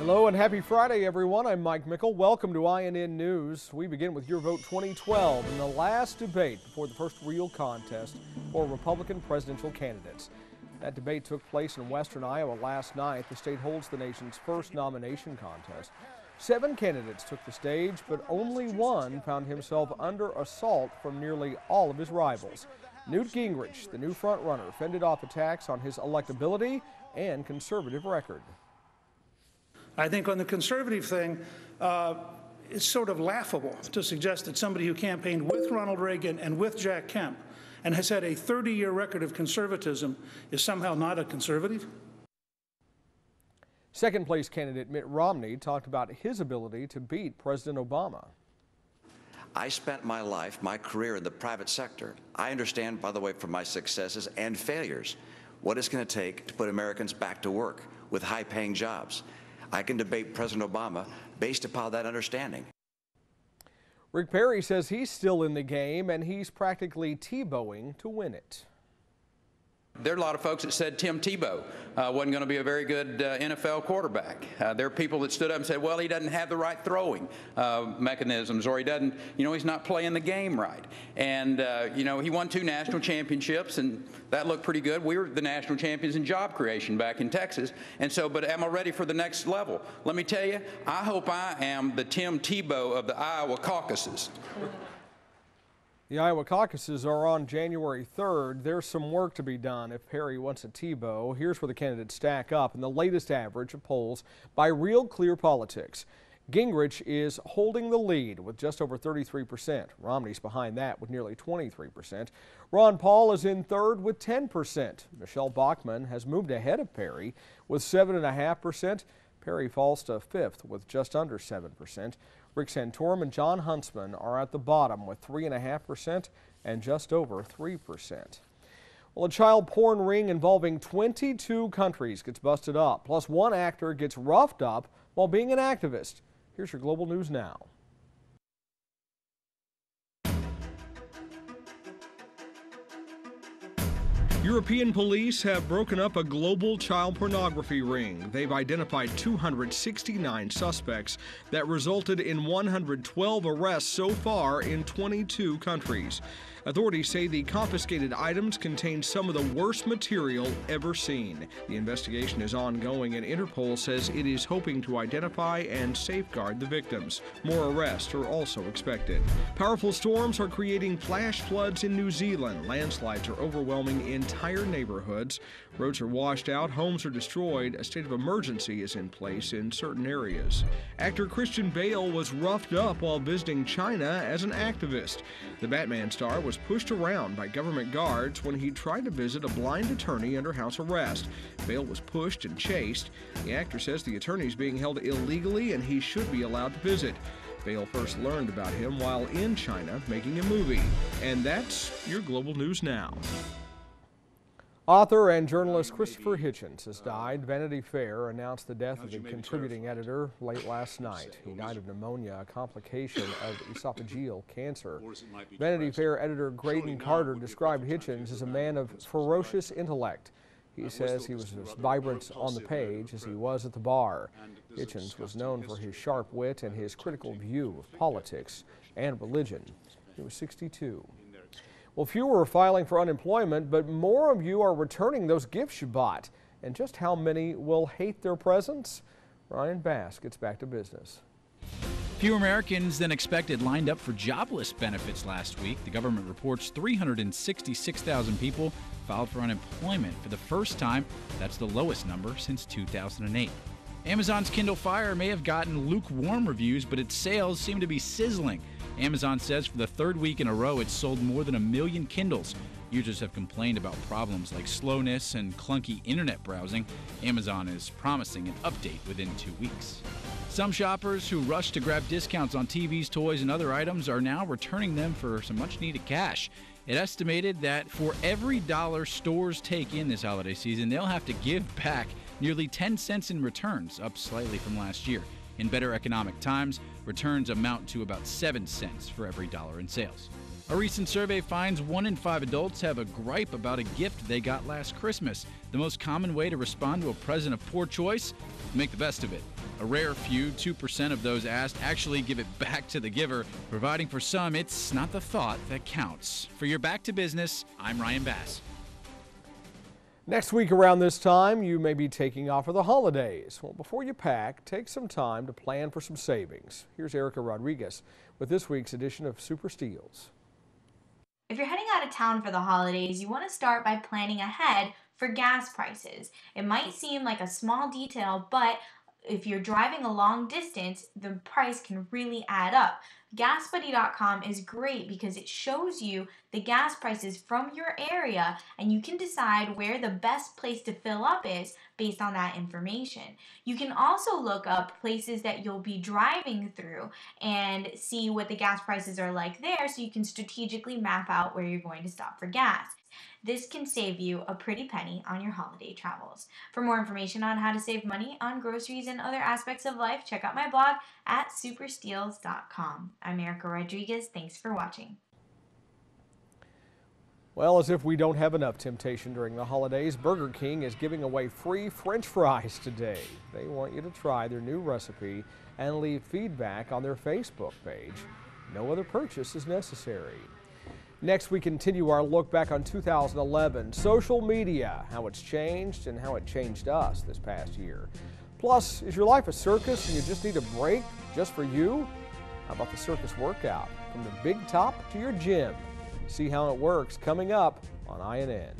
Hello and happy Friday, everyone. I'm Mike Mickle. Welcome to INN News. We begin with Your Vote 2012 and the last debate before the first real contest for Republican presidential candidates. That debate took place in western Iowa last night. The state holds the nation's first nomination contest. 7 candidates took the stage, but only one found himself under assault from nearly all of his rivals. Newt Gingrich, the new frontrunner, fended off attacks on his electability and conservative record. I think on the conservative thing, it's sort of laughable to suggest that somebody who campaigned with Ronald Reagan and with Jack Kemp and has had a 30-year record of conservatism is somehow not a conservative. Second place candidate Mitt Romney talked about his ability to beat President Obama. I spent my life, my career in the private sector. I understand, by the way, from my successes and failures, what it's going to take to put Americans back to work with high-paying jobs. I can debate President Obama based upon that understanding. Rick Perry says he's still in the game and he's practically Tebowing to win it. There are a lot of folks that said Tim Tebow wasn't going to be a very good NFL quarterback. There are people that stood up and said, well, he doesn't have the right throwing mechanisms, or he doesn't, he's not playing the game right. And, he won 2 national championships, and that looked pretty good. We were the national champions in job creation back in Texas. And so, but am I ready for the next level? Let me tell you, I hope I am the Tim Tebow of the Iowa caucuses. The Iowa caucuses are on January 3rd. There's some work to be done if Perry wants a Tebow. Here's where the candidates stack up in the latest average of polls by Real Clear Politics. Gingrich is holding the lead with just over 33%. Romney's behind that with nearly 23%. Ron Paul is in third with 10%. Michelle Bachmann has moved ahead of Perry with 7.5%. Perry falls to 5th with just under 7%. Rick Santorum and John Huntsman are at the bottom with 3.5% and just over 3%. Well, a child porn ring involving 22 countries gets busted up, plus one actor gets roughed up while being an activist. Here's your Global News Now. European police have broken up a global child pornography ring. They've identified 269 suspects that resulted in 112 arrests so far in 22 countries. Authorities say the confiscated items contain some of the worst material ever seen. The investigation is ongoing, and Interpol says it is hoping to identify and safeguard the victims. More arrests are also expected. Powerful storms are creating flash floods in New Zealand. Landslides are overwhelming entire neighborhoods. Roads are washed out, homes are destroyed. A state of emergency is in place in certain areas. Actor Christian Bale was roughed up while visiting China as an activist. The Batman star was pushed around by government guards when he tried to visit a blind attorney under house arrest. Bale was pushed and chased. The actor says the attorney is being held illegally and he should be allowed to visit. Bale first learned about him while in China making a movie. And that's your Global News Now. Author and journalist Christopher Hitchens has died. Vanity Fair announced the death of the contributing editor late last night. He died of pneumonia, a complication of esophageal cancer. Vanity Fair editor Graydon Carter described Hitchens as a man of ferocious intellect. He says he was as vibrant on the page as he was at the bar. Hitchens was known for his sharp wit and his critical view of politics and religion. He was 62. Well, fewer are filing for unemployment, but more of you are returning those gifts you bought. And just how many will hate their presents? Ryan Bass gets back to business. Fewer Americans than expected lined up for jobless benefits last week. The government reports 366,000 people filed for unemployment for the first time. That's the lowest number since 2008. Amazon's Kindle Fire may have gotten lukewarm reviews, but its sales seem to be sizzling. Amazon says for the 3rd week in a row, it's sold more than 1 million Kindles. Users have complained about problems like slowness and clunky internet browsing. Amazon is promising an update within 2 weeks. Some shoppers who rushed to grab discounts on TVs, toys, and other items are now returning them for some much-needed cash. It estimated that for every dollar stores take in this holiday season, they'll have to give back nearly 10 cents in returns, up slightly from last year. In better economic times, returns amount to about 7 cents for every dollar in sales. A recent survey finds 1 in 5 adults have a gripe about a gift they got last Christmas. The most common way to respond to a present of poor choice? Make the best of it. A rare few, 2% of those asked, actually give it back to the giver, providing for some it's not the thought that counts. For your Back to Business, I'm Ryan Bass. Next week around this time, you may be taking off for the holidays. Well, before you pack, take some time to plan for some savings. Here's Erica Rodriguez with this week's edition of Super Steals. If you're heading out of town for the holidays, you want to start by planning ahead for gas prices. It might seem like a small detail, but if you're driving a long distance, the price can really add up. GasBuddy.com is great because it shows you the gas prices from your area, and you can decide where the best place to fill up is based on that information. You can also look up places that you'll be driving through and see what the gas prices are like there, so you can strategically map out where you're going to stop for gas. This can save you a pretty penny on your holiday travels. For more information on how to save money on groceries and other aspects of life, check out my blog at supersteals.com. I'm Erica Rodriguez. Thanks for watching. Well, as if we don't have enough temptation during the holidays, Burger King is giving away free French fries today. They want you to try their new recipe and leave feedback on their Facebook page. No other purchase is necessary. Next, we continue our look back on 2011, social media, how it's changed and how it changed us this past year. Plus, is your life a circus and you just need a break just for you? How about the circus workout? From the big top to your gym. See how it works coming up on INN.